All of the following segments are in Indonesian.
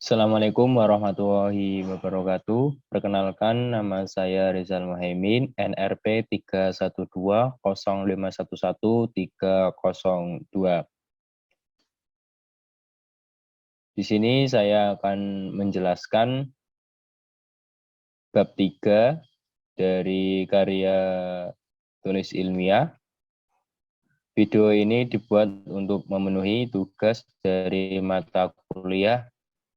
Assalamualaikum warahmatullahi wabarakatuh. Perkenalkan, nama saya Rizal Muhaimin, NRP 31205111302. Di sini saya akan menjelaskan bab 3 dari karya tulis ilmiah. Video ini dibuat untuk memenuhi tugas dari mata kuliah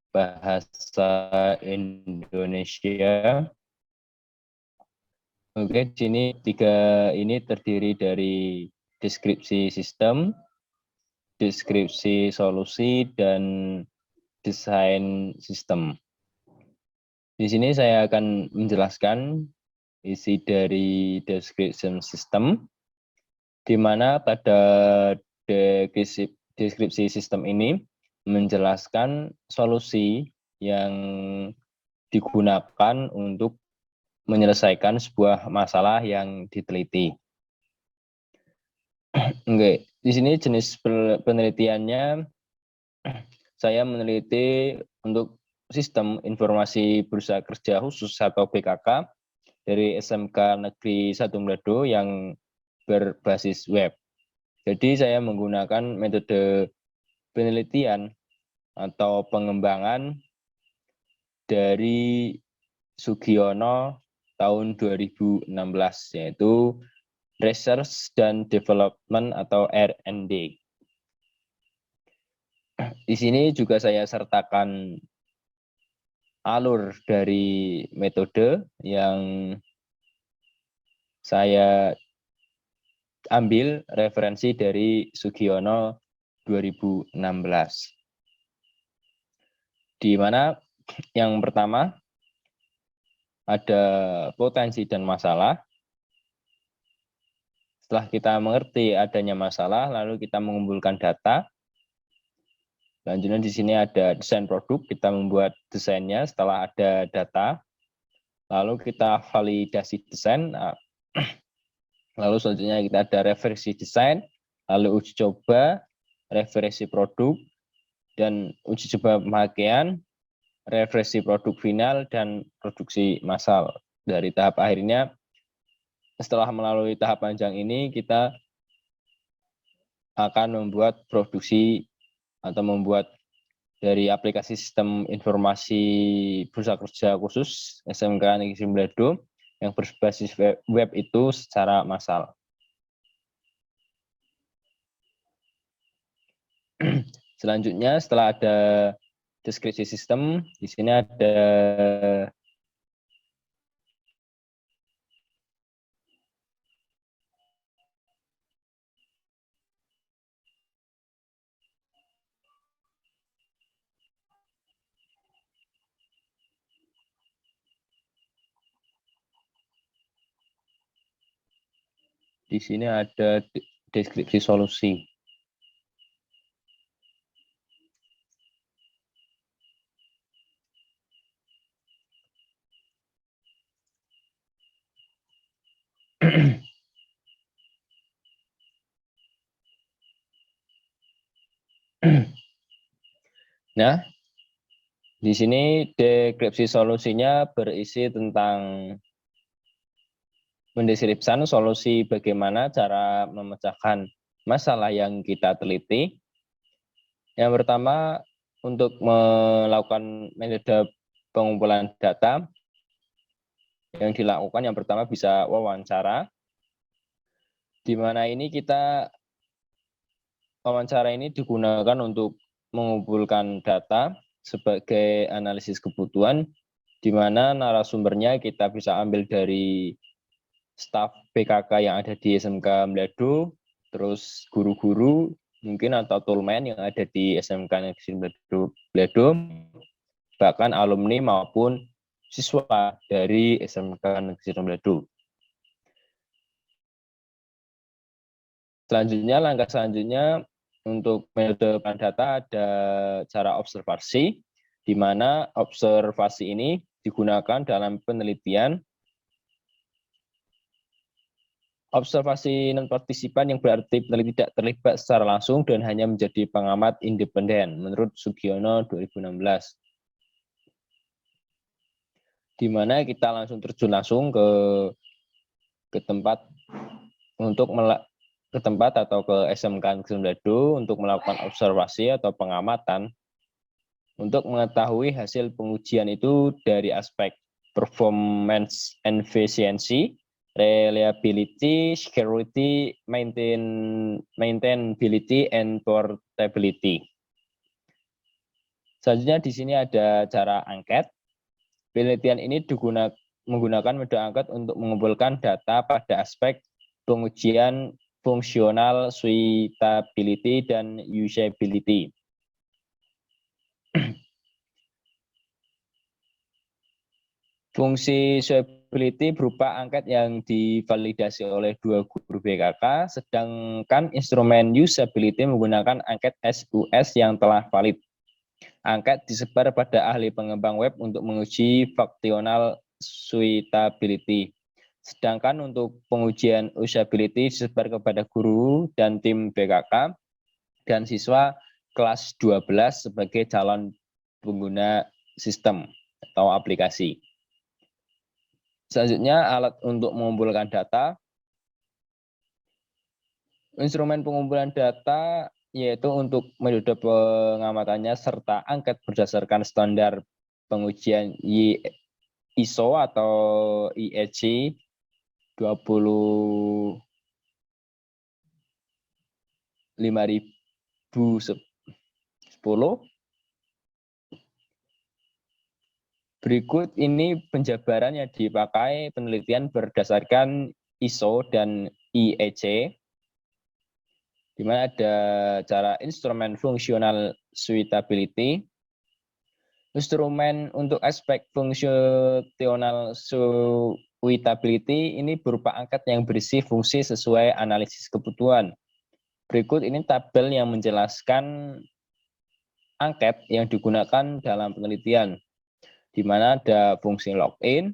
Bahasa Indonesia. Oke, di sini tiga ini terdiri dari deskripsi sistem, deskripsi solusi, dan desain sistem. Di sini saya akan menjelaskan isi dari deskripsi sistem, di mana pada deskripsi sistem ini menjelaskan solusi yang digunakan untuk menyelesaikan sebuah masalah yang diteliti. Oke, di sini jenis penelitiannya saya meneliti untuk sistem informasi bursa kerja khusus atau BKK dari SMK Negeri 1 Manado yang berbasis web. Jadi saya menggunakan metode penelitian atau pengembangan dari Sugiono tahun 2016, yaitu Research dan Development atau R&D. Di sini juga saya sertakan alur dari metode yang saya ambil referensi dari Sugiono 2016. Di mana yang pertama ada potensi dan masalah. Setelah kita mengerti adanya masalah, lalu kita mengumpulkan data. Selanjutnya di sini ada desain produk, kita membuat desainnya setelah ada data. Lalu kita validasi desain. Lalu selanjutnya kita ada referensi desain, lalu uji coba, referensi produk, dan uji coba pemakaian, referensi produk final, dan produksi massal. Dari tahap akhirnya, setelah melalui tahap panjang ini, kita akan membuat produksi atau membuat dari aplikasi sistem informasi bursa kerja khusus SMK Negeri 1 Manado yang berbasis web itu secara massal. Selanjutnya setelah ada deskripsi sistem, di sini ada deskripsi solusi. Nah, di sini deskripsi solusinya berisi tentang mendeskripsikan solusi bagaimana cara memecahkan masalah yang kita teliti. Yang pertama, untuk melakukan metode pengumpulan data, yang dilakukan yang pertama bisa wawancara, di mana ini wawancara ini digunakan untuk mengumpulkan data sebagai analisis kebutuhan, di mana narasumbernya kita bisa ambil dari staf PKK yang ada di SMK Manado, terus guru-guru mungkin atau toolman yang ada di SMK Negeri Manado, bahkan alumni maupun siswa dari SMK Negeri Manado. Selanjutnya, langkah selanjutnya untuk metode pengambilan data ada cara observasi, di mana observasi ini digunakan dalam penelitian. Observasi non-partisipan yang berarti peneliti tidak terlibat secara langsung dan hanya menjadi pengamat independen menurut Sugiono 2016. di mana kita langsung terjun langsung ke tempat untuk ke tempat atau ke SMK Negeri Manado untuk melakukan observasi atau pengamatan untuk mengetahui hasil pengujian itu dari aspek performance and efficiency, reliability, security, maintainability, and portability. Selanjutnya di sini ada cara angket. Penelitian ini menggunakan metode angket untuk mengumpulkan data pada aspek pengujian fungsional, suitability, dan usability. Fungsi usability berupa angket yang divalidasi oleh dua guru BKK, sedangkan instrumen usability menggunakan angket SUS yang telah valid. Angket disebar pada ahli pengembang web untuk menguji functional suitability. Sedangkan untuk pengujian usability disebar kepada guru dan tim BKK dan siswa kelas 12 sebagai calon pengguna sistem atau aplikasi. Selanjutnya, alat untuk mengumpulkan data. Instrumen pengumpulan data yaitu untuk metode pengamatannya serta angket berdasarkan standar pengujian ISO atau IEC 25010. Berikut ini penjabaran yang dipakai penelitian berdasarkan ISO dan IEC, di mana ada cara instrumen fungsional suitability. Instrumen untuk aspek fungsional suitability ini berupa angket yang berisi fungsi sesuai analisis kebutuhan. Berikut ini tabel yang menjelaskan angket yang digunakan dalam penelitian, di mana ada fungsi login,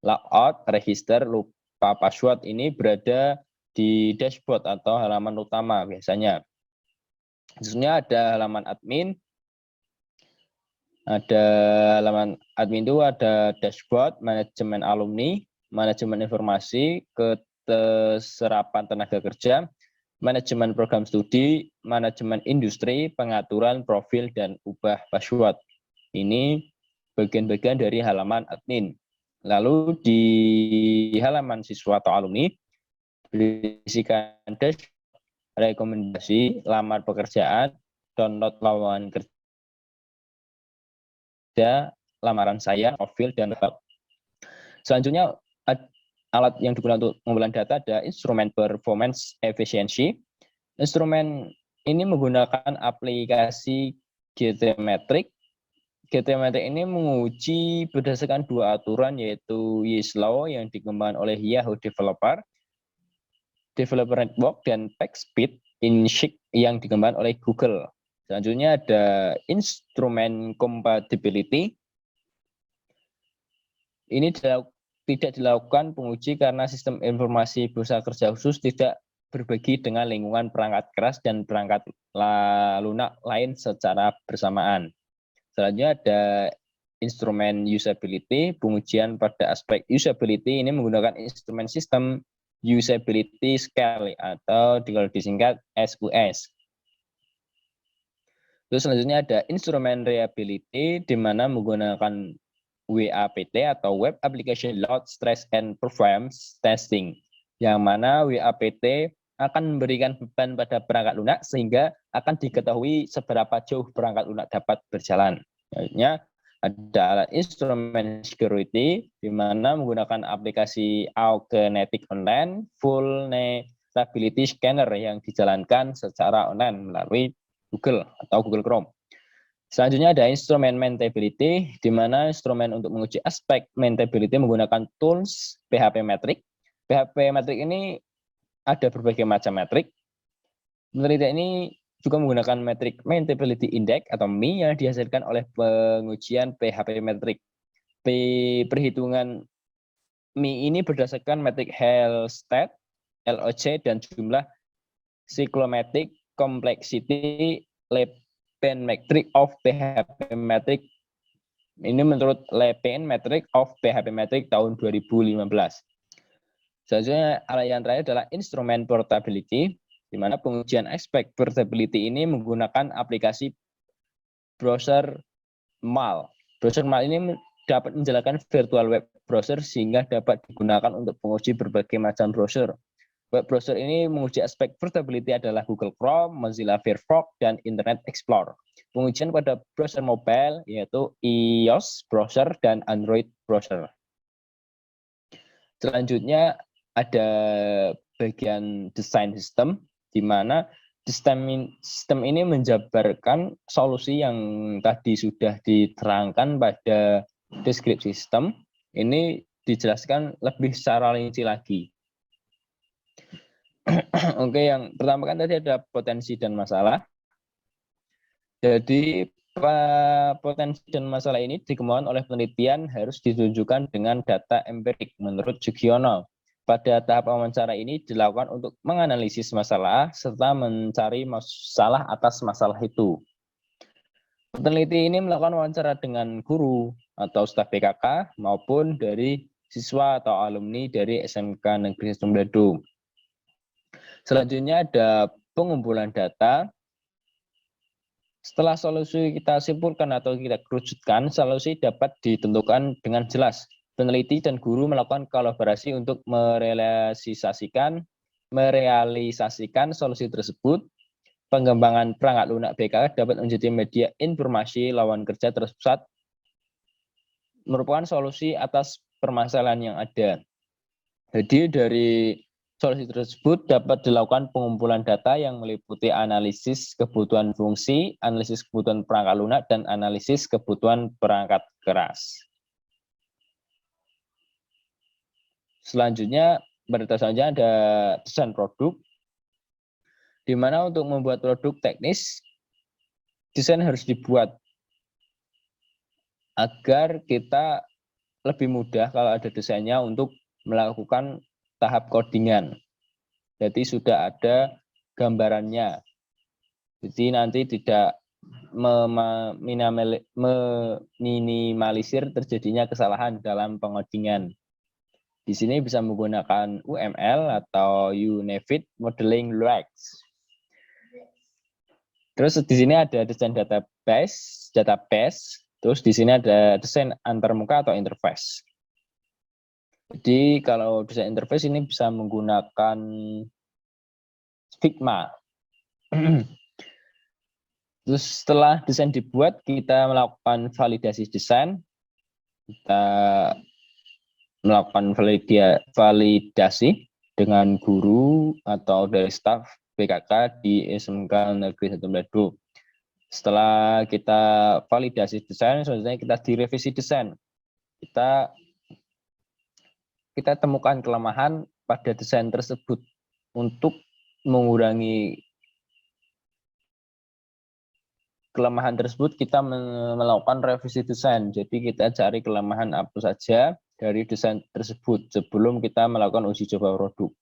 logout, register, lupa password ini berada di dashboard atau halaman utama biasanya. Khususnya ada halaman admin. Ada halaman admin itu ada dashboard, manajemen alumni, manajemen informasi, keterserapan tenaga kerja, manajemen program studi, manajemen industri, pengaturan profil, dan ubah password. Ini bagian-bagian dari halaman admin. Lalu di halaman siswa atau alumni berisikan dashboard, rekomendasi, lamar pekerjaan, download lowongan kerja, lamaran saya, profil, dan rekam. Selanjutnya, alat yang digunakan untuk pengumpulan data ada instrumen performance efficiency. Instrumen ini menggunakan aplikasi GTmetrix. GTmetrix ini menguji berdasarkan dua aturan, yaitu Yee's Law yang dikembangkan oleh Yahoo Developer Network, dan PageSpeed Insight yang dikembangkan oleh Google. Selanjutnya ada instrumen compatibility. Ini tidak dilakukan penguji karena sistem informasi bursa kerja khusus tidak berbagi dengan lingkungan perangkat keras dan perangkat lunak lain secara bersamaan. Selanjutnya ada instrumen usability. Pengujian pada aspek usability ini menggunakan instrumen sistem usability scale atau disingkat SUS. Terus selanjutnya ada instrumen reliability, di mana menggunakan WAPT atau Web Application Load Stress and Performance Testing, yang mana WAPT akan memberikan beban pada perangkat lunak sehingga akan diketahui seberapa jauh perangkat lunak dapat berjalan. Selanjutnya ada instrumen security, di mana menggunakan aplikasi Augenetic Online Vulnerability Scanner yang dijalankan secara online melalui Google atau Google Chrome. Selanjutnya ada instrumen maintainability, di mana instrumen untuk menguji aspek maintainability menggunakan tools PHP Metric. PHP Metric ini ada berbagai macam metrik. Penelitian ini juga menggunakan metrik Maintainability Index atau MI yang dihasilkan oleh pengujian PHP Metric. Perhitungan MI ini berdasarkan metrik health state, LOC, dan jumlah cyclomatic complexity Leppen metric of PHP metric Ini menurut Lepin Metric of PHP Metric tahun 2015. Selanjutnya yang terakhir adalah instrumen portability, di mana pengujian aspek portability ini menggunakan aplikasi browser MAL. Browser MAL ini dapat menjalankan virtual web browser sehingga dapat digunakan untuk menguji berbagai macam browser. Web browser ini menguji aspek portability adalah Google Chrome, Mozilla Firefox, dan Internet Explorer. Pengujian pada browser mobile yaitu iOS browser dan Android browser. Selanjutnya ada bagian desain sistem, di mana sistem ini menjabarkan solusi yang tadi sudah diterangkan pada deskripsi sistem. Ini dijelaskan lebih secara rinci lagi. Oke, yang pertama kan tadi ada potensi dan masalah. Jadi potensi dan masalah ini dikembangkan oleh penelitian harus ditunjukkan dengan data empirik menurut Sugiono. Pada tahap wawancara ini dilakukan untuk menganalisis masalah serta mencari masalah atas masalah itu. Peneliti ini melakukan wawancara dengan guru atau staf PKK maupun dari siswa atau alumni dari SMK Negeri 1 Manado. Selanjutnya ada pengumpulan data. Setelah solusi kita simpulkan atau kita kerucutkan, solusi dapat ditentukan dengan jelas. Peneliti dan guru melakukan kolaborasi untuk merealisasikan solusi tersebut. Pengembangan perangkat lunak BK dapat menjadi media informasi lawan kerja terpusat, merupakan solusi atas permasalahan yang ada. Jadi dari solusi tersebut dapat dilakukan pengumpulan data yang meliputi analisis kebutuhan fungsi, analisis kebutuhan perangkat lunak, dan analisis kebutuhan perangkat keras. Selanjutnya, pada selanjutnya ada desain produk, di mana untuk membuat produk teknis, desain harus dibuat agar kita lebih mudah kalau ada desainnya untuk melakukan tahap codingan. Jadi sudah ada gambarannya. Jadi nanti tidak meminimalisir terjadinya kesalahan dalam pengodingan. Di sini bisa menggunakan UML atau Unifying Modeling Language. Terus di sini ada desain database. Terus di sini ada desain antarmuka atau interface. Jadi kalau desain interface ini bisa menggunakan Figma. Terus setelah desain dibuat, kita melakukan validasi desain. Kita melakukan validasi dengan guru atau dari staf PKK di SMK Negeri 1 Manado. Setelah kita validasi desain, selanjutnya kita direvisi desain. Kita temukan kelemahan pada desain tersebut. Untuk mengurangi kelemahan tersebut, kita melakukan revisi desain. Jadi kita cari kelemahan apa saja dari desain tersebut sebelum kita melakukan uji coba produk.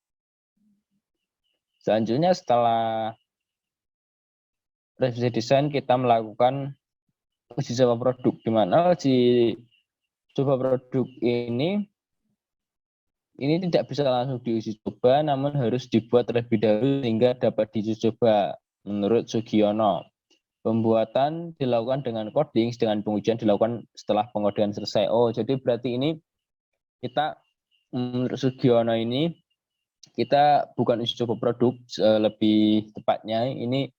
Selanjutnya setelah revisi desain, kita melakukan uji coba produk, di mana uji coba produk ini tidak bisa langsung diuji coba, namun harus dibuat terlebih dahulu sehingga dapat diuji coba menurut Sugiono. Pembuatan dilakukan dengan coding, dengan pengujian dilakukan setelah pengodikan selesai. Oh, jadi berarti ini kita menurut Sugiono ini kita bukan uji coba produk, lebih tepatnya ini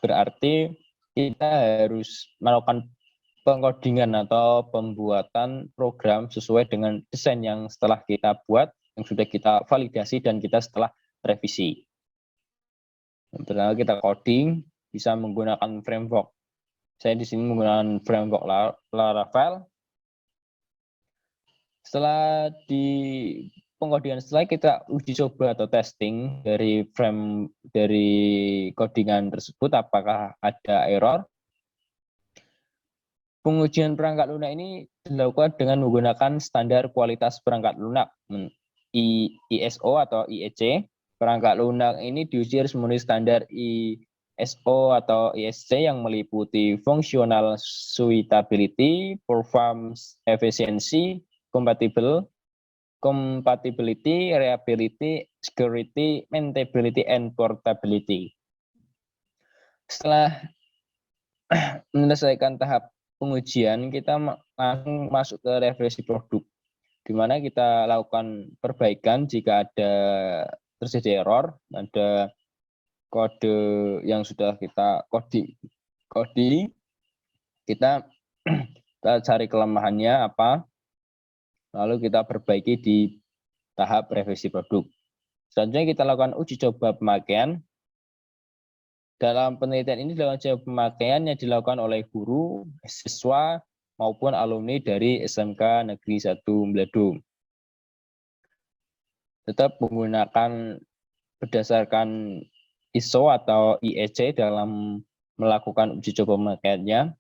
berarti kita harus melakukan pengkodingan atau pembuatan program sesuai dengan desain yang setelah kita buat, yang sudah kita validasi dan kita setelah revisi. Setelah kita coding, bisa menggunakan framework. Saya di sini menggunakan framework Laravel. Setelah di pengkodingan, setelah kita uji coba atau testing dari codingan tersebut, apakah ada error. Pengujian perangkat lunak ini dilakukan dengan menggunakan standar kualitas perangkat lunak ISO atau IEC. Perangkat lunak ini diuji harus memenuhi standar SO atau ISC yang meliputi functional suitability, performance efficiency, compatibility, reliability, security, maintainability, and portability. Setelah menyelesaikan tahap pengujian, kita langsung masuk ke referensi produk, di mana kita lakukan perbaikan jika ada terjadi error, ada kode yang sudah kita coding, kita cari kelemahannya apa, lalu kita perbaiki di tahap revisi produk. Selanjutnya kita lakukan uji coba pemakaian. Dalam penelitian ini dilakukan uji coba pemakaian yang dilakukan oleh guru, siswa, maupun alumni dari SMK Negeri 1 Mbledo. Tetap menggunakan berdasarkan ISO atau IEC dalam melakukan uji coba pemakaiannya.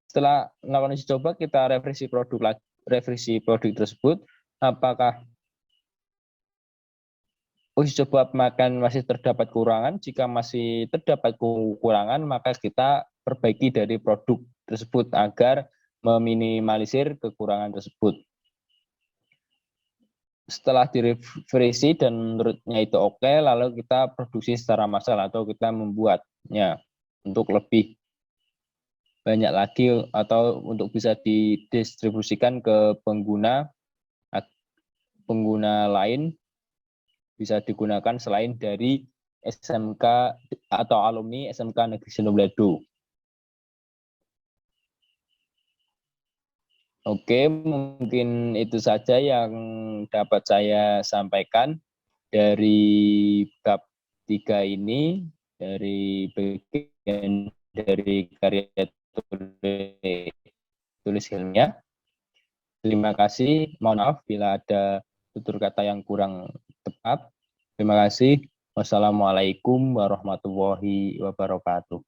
Setelah melakukan uji coba, kita revisi produk tersebut. Apakah uji coba pemakaian masih terdapat kekurangan? Jika masih terdapat kekurangan, maka kita perbaiki dari produk tersebut agar meminimalisir kekurangan tersebut. Setelah direvisi dan menurutnya itu oke, lalu kita produksi secara massal atau kita membuatnya untuk lebih banyak lagi atau untuk bisa didistribusikan ke pengguna lain, bisa digunakan selain dari SMK atau alumni SMK Negeri 1 Mbledo. Oke, mungkin itu saja yang dapat saya sampaikan dari bab 3 ini, dari bagian dari karya tulis ilmiah. Terima kasih, mohon maaf bila ada tutur kata yang kurang tepat. Terima kasih. Wassalamualaikum warahmatullahi wabarakatuh.